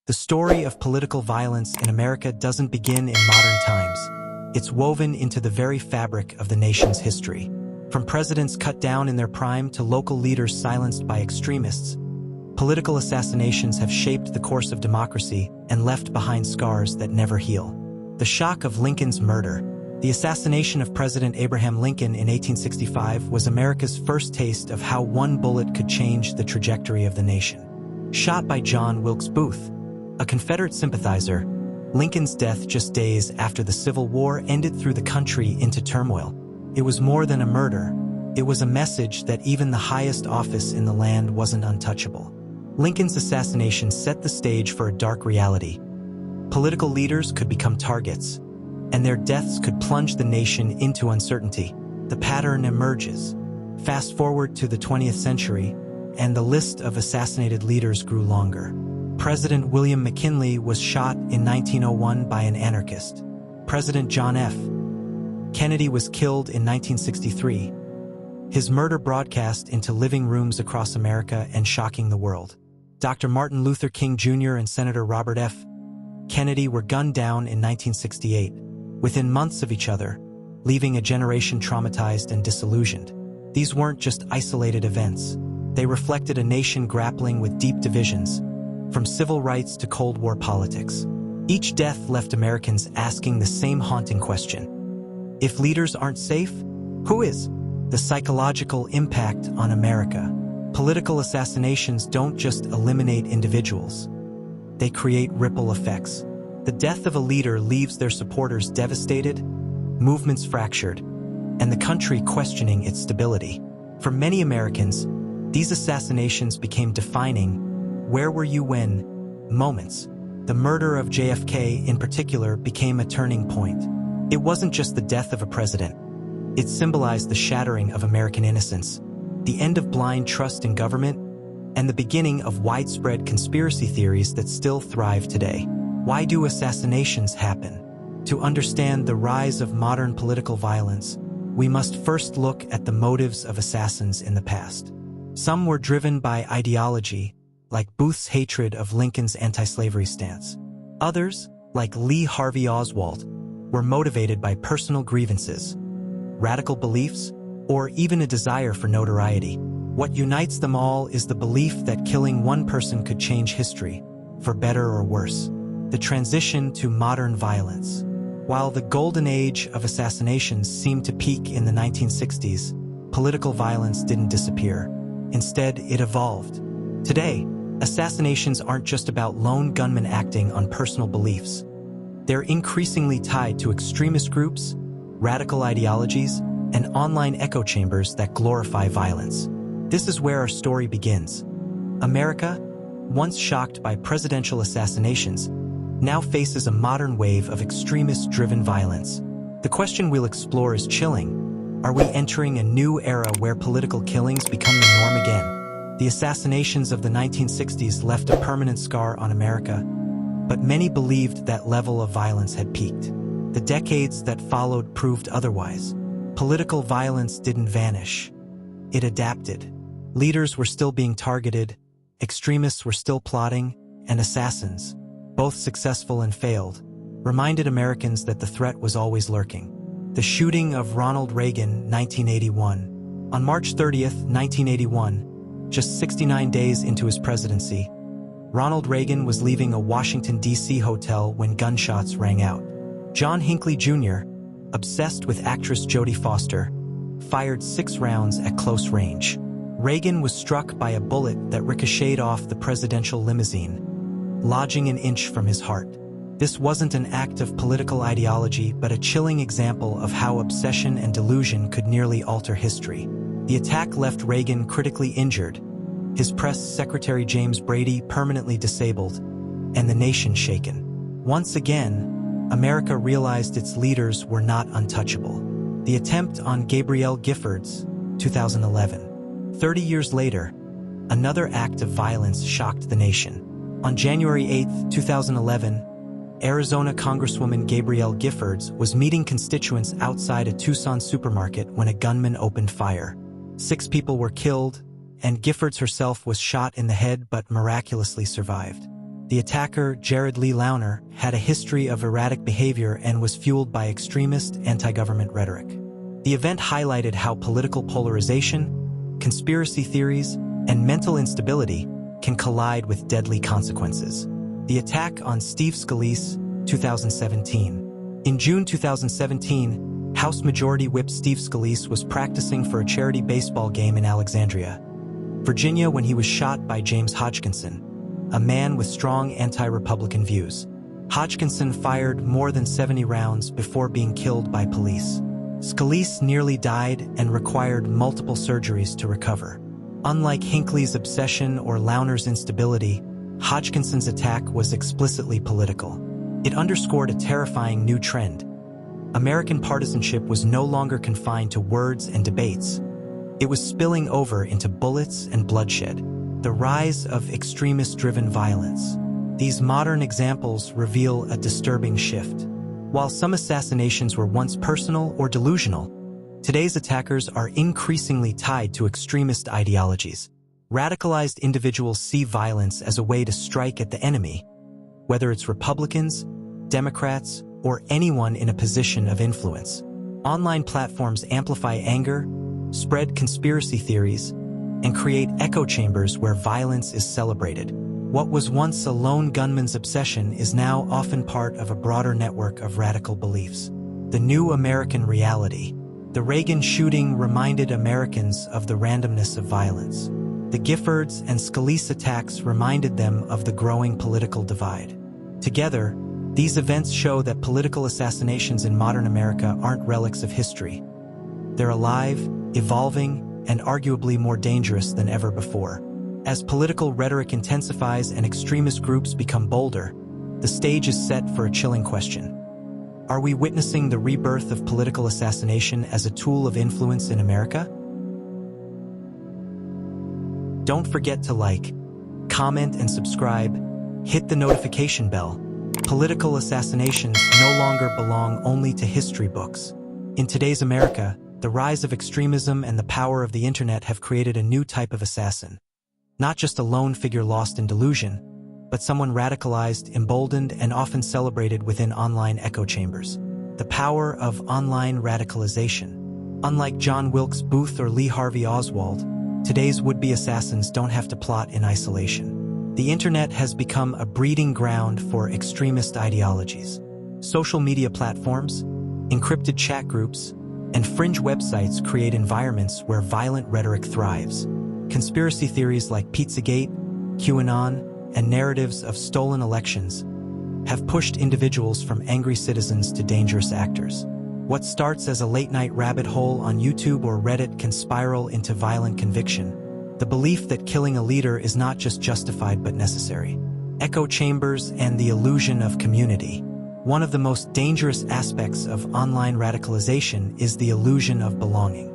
The story of political violence in America doesn't begin in modern times. It's woven into the very fabric of the nation's history. From presidents cut down in their prime to local leaders silenced by extremists, political assassinations have shaped the course of democracy and left behind scars that never heal. The shock of Lincoln's murder. The assassination of President Abraham Lincoln in 1865 was America's first taste of how one bullet could change the trajectory of the nation. Shot by John Wilkes Booth, a Confederate sympathizer, Lincoln's death just days after the Civil War ended threw the country into turmoil. It was more than a murder. It was a message that even the highest office in the land wasn't untouchable. Lincoln's assassination set the stage for a dark reality. Political leaders could become targets, and their deaths could plunge the nation into uncertainty. The pattern emerges. Fast forward to the 20th century, and the list of assassinated leaders grew longer. President William McKinley was shot in 1901 by an anarchist. President John F. Kennedy was killed in 1963. His murder broadcast into living rooms across America and shocking the world. Dr. Martin Luther King Jr. and Senator Robert F. Kennedy were gunned down in 1968, within months of each other, leaving a generation traumatized and disillusioned. These weren't just isolated events. They reflected a nation grappling with deep divisions, from civil rights to Cold War politics. Each death left Americans asking the same haunting question. If leaders aren't safe, who is? The psychological impact on America. Political assassinations don't just eliminate individuals. They create ripple effects. The death of a leader leaves their supporters devastated, movements fractured, and the country questioning its stability. For many Americans, these assassinations became defining "where were you when" moments. The murder of JFK in particular became a turning point. It wasn't just the death of a president. It symbolized the shattering of American innocence, the end of blind trust in government, and the beginning of widespread conspiracy theories that still thrive today. Why do assassinations happen? To understand the rise of modern political violence, we must first look at the motives of assassins in the past. Some were driven by ideology, like Booth's hatred of Lincoln's anti-slavery stance. Others, like Lee Harvey Oswald, were motivated by personal grievances, radical beliefs, or even a desire for notoriety. What unites them all is the belief that killing one person could change history, for better or worse. The transition to modern violence. While the golden age of assassinations seemed to peak in the 1960s, political violence didn't disappear. Instead, it evolved. Today, assassinations aren't just about lone gunmen acting on personal beliefs. They're increasingly tied to extremist groups, radical ideologies, and online echo chambers that glorify violence. This is where our story begins. America, once shocked by presidential assassinations, now faces a modern wave of extremist-driven violence. The question we'll explore is chilling. Are we entering a new era where political killings become the norm again? The assassinations of the 1960s left a permanent scar on America, but many believed that level of violence had peaked. The decades that followed proved otherwise. Political violence didn't vanish. It adapted. Leaders were still being targeted, extremists were still plotting, and assassins, both successful and failed, reminded Americans that the threat was always lurking. The shooting of Ronald Reagan, 1981. On March 30th, 1981, just 69 days into his presidency, Ronald Reagan was leaving a Washington, D.C. hotel when gunshots rang out. John Hinckley Jr., obsessed with actress Jodie Foster, fired 6 rounds at close range. Reagan was struck by a bullet that ricocheted off the presidential limousine, lodging an inch from his heart. This wasn't an act of political ideology, but a chilling example of how obsession and delusion could nearly alter history. The attack left Reagan critically injured, his press secretary James Brady permanently disabled, and the nation shaken. Once again, America realized its leaders were not untouchable. The attempt on Gabrielle Giffords, 2011. 30 years later, another act of violence shocked the nation. On January 8, 2011, Arizona Congresswoman Gabrielle Giffords was meeting constituents outside a Tucson supermarket when a gunman opened fire. 6 people were killed, and Giffords herself was shot in the head but miraculously survived. The attacker, Jared Lee Launer, had a history of erratic behavior and was fueled by extremist, anti-government rhetoric. The event highlighted how political polarization, conspiracy theories, and mental instability can collide with deadly consequences. The attack on Steve Scalise, 2017. In June 2017, House Majority Whip Steve Scalise was practicing for a charity baseball game in Alexandria, Virginia, when he was shot by James Hodgkinson, a man with strong anti-Republican views. Hodgkinson fired more than 70 rounds before being killed by police. Scalise nearly died and required multiple surgeries to recover. Unlike Hinckley's obsession or Launer's instability, Hodgkinson's attack was explicitly political. It underscored a terrifying new trend. American partisanship was no longer confined to words and debates. It was spilling over into bullets and bloodshed. The rise of extremist-driven violence. These modern examples reveal a disturbing shift. While some assassinations were once personal or delusional, today's attackers are increasingly tied to extremist ideologies. Radicalized individuals see violence as a way to strike at the enemy, whether it's Republicans, Democrats, or anyone in a position of influence. Online platforms amplify anger, spread conspiracy theories, and create echo chambers where violence is celebrated. What was once a lone gunman's obsession is now often part of a broader network of radical beliefs. The new American reality. The Reagan shooting reminded Americans of the randomness of violence. The Giffords and Scalise attacks reminded them of the growing political divide. Together, these events show that political assassinations in modern America aren't relics of history. They're alive, evolving, and arguably more dangerous than ever before. As political rhetoric intensifies and extremist groups become bolder, the stage is set for a chilling question. Are we witnessing the rebirth of political assassination as a tool of influence in America? Don't forget to like, comment, and subscribe. Hit the notification bell. Political assassinations no longer belong only to history books. In today's America, the rise of extremism and the power of the internet have created a new type of assassin. Not just a lone figure lost in delusion, but someone radicalized, emboldened, and often celebrated within online echo chambers. The power of online radicalization. Unlike John Wilkes Booth or Lee Harvey Oswald, today's would-be assassins don't have to plot in isolation. The internet has become a breeding ground for extremist ideologies. Social media platforms, encrypted chat groups, and fringe websites create environments where violent rhetoric thrives. Conspiracy theories like Pizzagate, QAnon, and narratives of stolen elections have pushed individuals from angry citizens to dangerous actors. What starts as a late-night rabbit hole on YouTube or Reddit can spiral into violent conviction. The belief that killing a leader is not just justified but necessary. Echo chambers and the illusion of community. One of the most dangerous aspects of online radicalization is the illusion of belonging.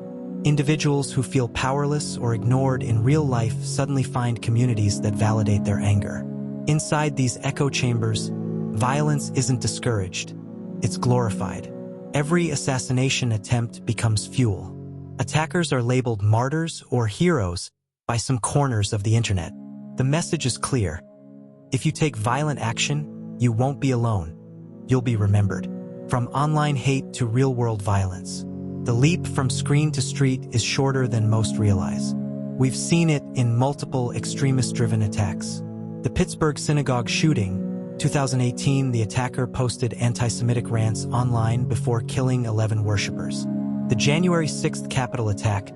Individuals who feel powerless or ignored in real life suddenly find communities that validate their anger. Inside these echo chambers, violence isn't discouraged, it's glorified. Every assassination attempt becomes fuel. Attackers are labeled martyrs or heroes by some corners of the internet. The message is clear. If you take violent action, you won't be alone. You'll be remembered. From online hate to real-world violence, the leap from screen to street is shorter than most realize. We've seen it in multiple extremist-driven attacks. The Pittsburgh synagogue shooting, 2018, the attacker posted anti-Semitic rants online before killing 11 worshippers. The January 6th Capitol attack,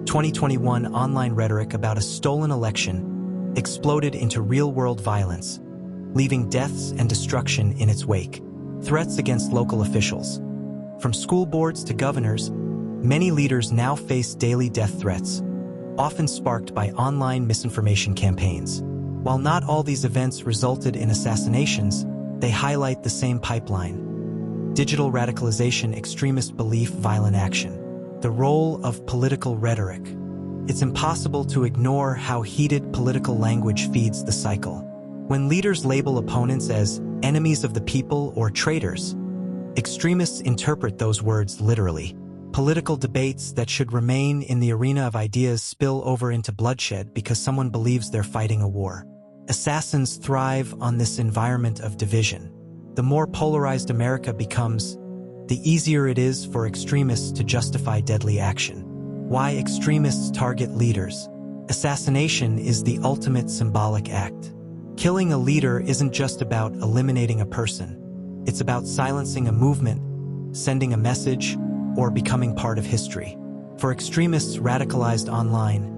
2021, online rhetoric about a stolen election exploded into real-world violence, leaving deaths and destruction in its wake. Threats against local officials. From school boards to governors, many leaders now face daily death threats, often sparked by online misinformation campaigns. While not all these events resulted in assassinations, they highlight the same pipeline. Digital radicalization, extremist belief, violent action. The role of political rhetoric. It's impossible to ignore how heated political language feeds the cycle. When leaders label opponents as enemies of the people or traitors, extremists interpret those words literally. Political debates that should remain in the arena of ideas spill over into bloodshed because someone believes they're fighting a war. Assassins thrive on this environment of division. The more polarized America becomes, the easier it is for extremists to justify deadly action. Why extremists target leaders? Assassination is the ultimate symbolic act. Killing a leader isn't just about eliminating a person. It's about silencing a movement, sending a message, or becoming part of history. For extremists radicalized online,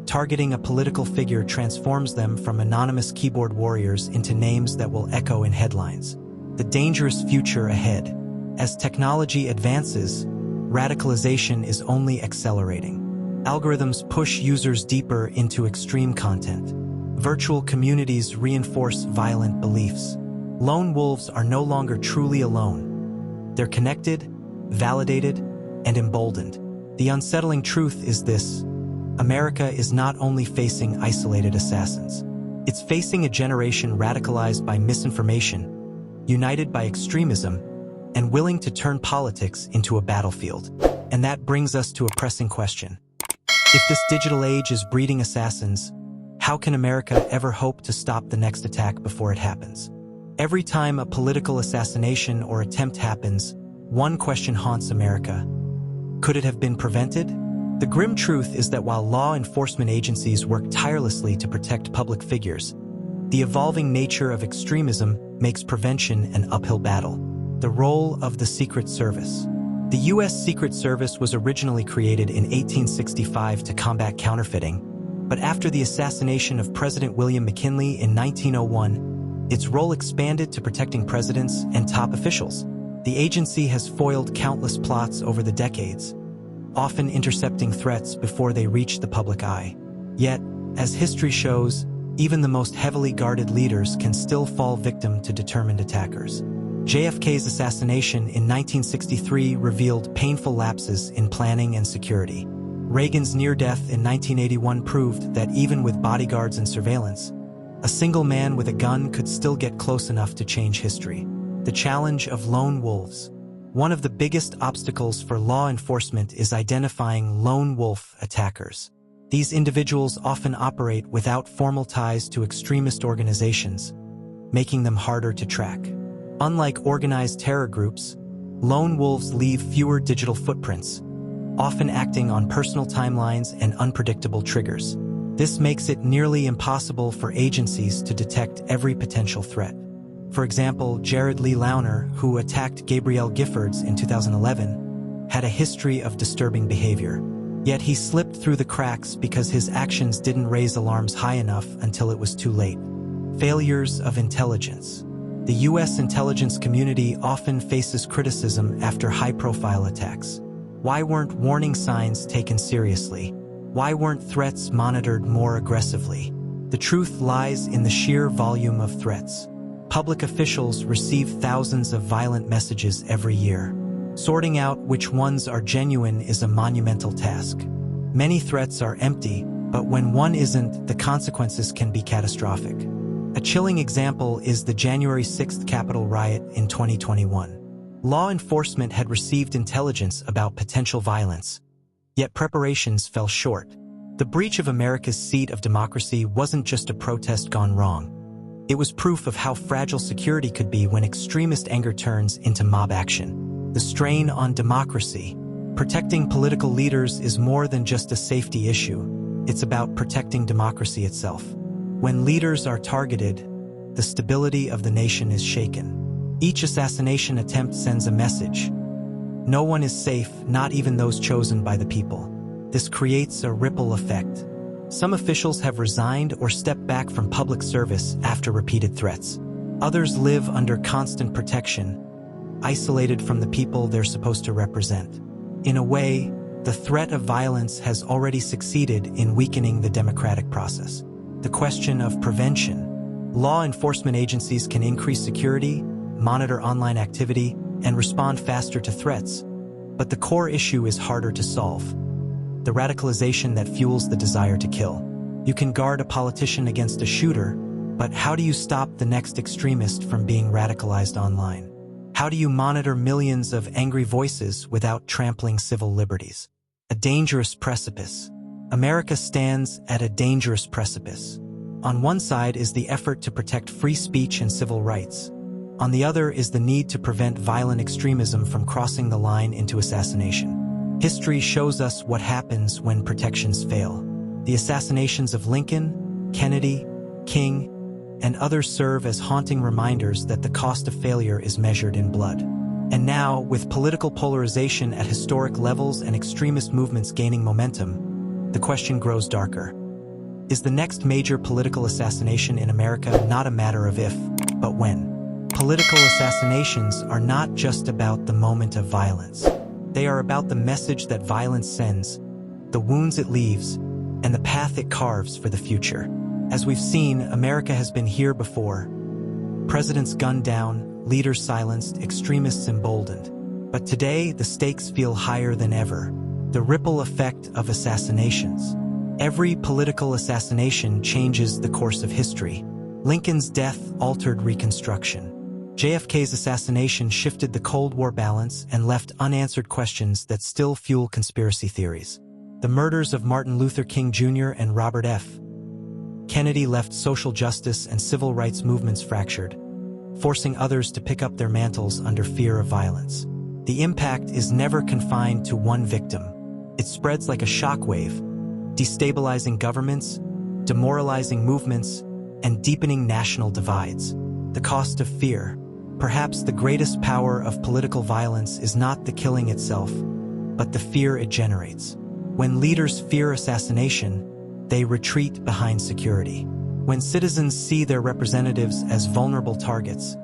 targeting a political figure transforms them from anonymous keyboard warriors into names that will echo in headlines. The dangerous future ahead. As technology advances, radicalization is only accelerating. Algorithms push users deeper into extreme content. Virtual communities reinforce violent beliefs. Lone wolves are no longer truly alone. They're connected, validated, and emboldened. The unsettling truth is this: America is not only facing isolated assassins. It's facing a generation radicalized by misinformation, united by extremism, and willing to turn politics into a battlefield. And that brings us to a pressing question. If this digital age is breeding assassins, how can America ever hope to stop the next attack before it happens? Every time a political assassination or attempt happens, one question haunts America. Could it have been prevented? The grim truth is that while law enforcement agencies work tirelessly to protect public figures, the evolving nature of extremism makes prevention an uphill battle. The role of the Secret Service. The U.S. Secret Service was originally created in 1865 to combat counterfeiting, but after the assassination of President William McKinley in 1901, its role expanded to protecting presidents and top officials. The agency has foiled countless plots over the decades, often intercepting threats before they reach the public eye. Yet, as history shows, even the most heavily guarded leaders can still fall victim to determined attackers. JFK's assassination in 1963 revealed painful lapses in planning and security. Reagan's near-death in 1981 proved that even with bodyguards and surveillance, a single man with a gun could still get close enough to change history. The challenge of lone wolves. One of the biggest obstacles for law enforcement is identifying lone wolf attackers. These individuals often operate without formal ties to extremist organizations, making them harder to track. Unlike organized terror groups, lone wolves leave fewer digital footprints, often acting on personal timelines and unpredictable triggers. This makes it nearly impossible for agencies to detect every potential threat. For example, Jared Lee Loughner, who attacked Gabrielle Giffords in 2011, had a history of disturbing behavior. Yet he slipped through the cracks because his actions didn't raise alarms high enough until it was too late. Failures of intelligence. The U.S. intelligence community often faces criticism after high-profile attacks. Why weren't warning signs taken seriously? Why weren't threats monitored more aggressively? The truth lies in the sheer volume of threats. Public officials receive thousands of violent messages every year. Sorting out which ones are genuine is a monumental task. Many threats are empty, but when one isn't, the consequences can be catastrophic. A chilling example is the January 6th Capitol riot in 2021. Law enforcement had received intelligence about potential violence, yet preparations fell short. The breach of America's seat of democracy wasn't just a protest gone wrong. It was proof of how fragile security could be when extremist anger turns into mob action. The strain on democracy. Protecting political leaders is more than just a safety issue. It's about protecting democracy itself. When leaders are targeted, the stability of the nation is shaken. Each assassination attempt sends a message. No one is safe, not even those chosen by the people. This creates a ripple effect. Some officials have resigned or stepped back from public service after repeated threats. Others live under constant protection, isolated from the people they're supposed to represent. In a way, the threat of violence has already succeeded in weakening the democratic process. The question of prevention. Law enforcement agencies can increase security, monitor online activity, and respond faster to threats. But the core issue is harder to solve. The radicalization that fuels the desire to kill. You can guard a politician against a shooter, but how do you stop the next extremist from being radicalized online? How do you monitor millions of angry voices without trampling civil liberties? A dangerous precipice. America stands at a dangerous precipice. On one side is the effort to protect free speech and civil rights. On the other is the need to prevent violent extremism from crossing the line into assassination. History shows us what happens when protections fail. The assassinations of Lincoln, Kennedy, King, and others serve as haunting reminders that the cost of failure is measured in blood. And now, with political polarization at historic levels and extremist movements gaining momentum, the question grows darker. Is the next major political assassination in America not a matter of if, but when? Political assassinations are not just about the moment of violence. They are about the message that violence sends, the wounds it leaves, and the path it carves for the future. As we've seen, America has been here before. Presidents gunned down, leaders silenced, extremists emboldened. But today, the stakes feel higher than ever. The ripple effect of assassinations. Every political assassination changes the course of history. Lincoln's death altered Reconstruction. JFK's assassination shifted the Cold War balance and left unanswered questions that still fuel conspiracy theories. The murders of Martin Luther King Jr. and Robert F. Kennedy left social justice and civil rights movements fractured, forcing others to pick up their mantles under fear of violence. The impact is never confined to one victim. It spreads like a shockwave, destabilizing governments, demoralizing movements, and deepening national divides. The cost of fear. Perhaps the greatest power of political violence is not the killing itself, but the fear it generates. When leaders fear assassination, they retreat behind security. When citizens see their representatives as vulnerable targets,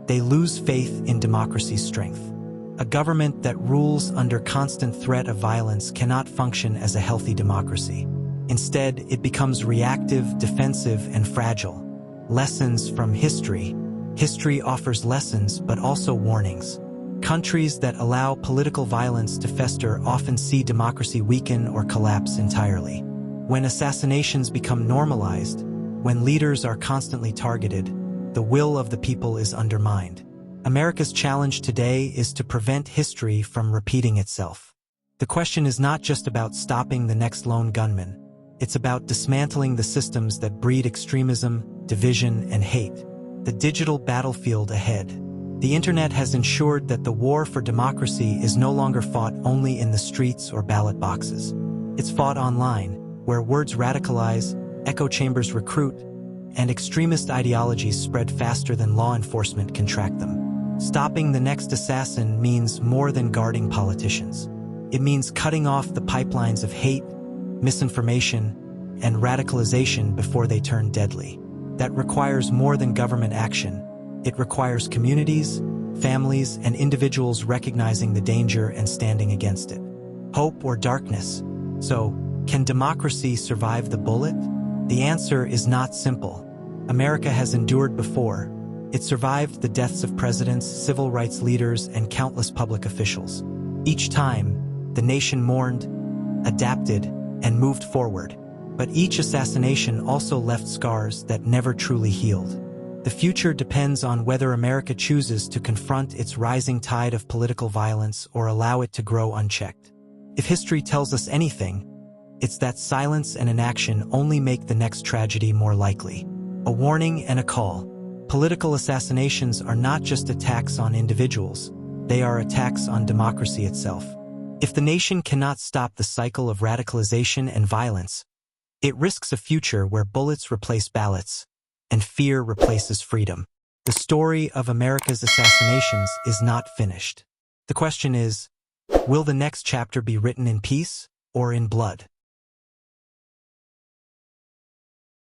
they lose faith in democracy's strength. A government that rules under constant threat of violence cannot function as a healthy democracy. Instead, it becomes reactive, defensive, and fragile. Lessons from history. History offers lessons, but also warnings. Countries that allow political violence to fester often see democracy weaken or collapse entirely. When assassinations become normalized, when leaders are constantly targeted, the will of the people is undermined. America's challenge today is to prevent history from repeating itself. The question is not just about stopping the next lone gunman. It's about dismantling the systems that breed extremism, division, and hate. The digital battlefield ahead. The internet has ensured that the war for democracy is no longer fought only in the streets or ballot boxes. It's fought online, where words radicalize, echo chambers recruit, and extremist ideologies spread faster than law enforcement can track them. Stopping the next assassin means more than guarding politicians. It means cutting off the pipelines of hate, misinformation, and radicalization before they turn deadly. That requires more than government action. It requires communities, families, and individuals recognizing the danger and standing against it. Hope or darkness. So, can democracy survive the bullet? The answer is not simple. America has endured before. It survived the deaths of presidents, civil rights leaders, and countless public officials. Each time, the nation mourned, adapted, and moved forward. But each assassination also left scars that never truly healed. The future depends on whether America chooses to confront its rising tide of political violence or allow it to grow unchecked. If history tells us anything, it's that silence and inaction only make the next tragedy more likely. A warning and a call. Political assassinations are not just attacks on individuals, they are attacks on democracy itself. If the nation cannot stop the cycle of radicalization and violence, it risks a future where bullets replace ballots and fear replaces freedom. The story of America's assassinations is not finished. The question is, will the next chapter be written in peace or in blood?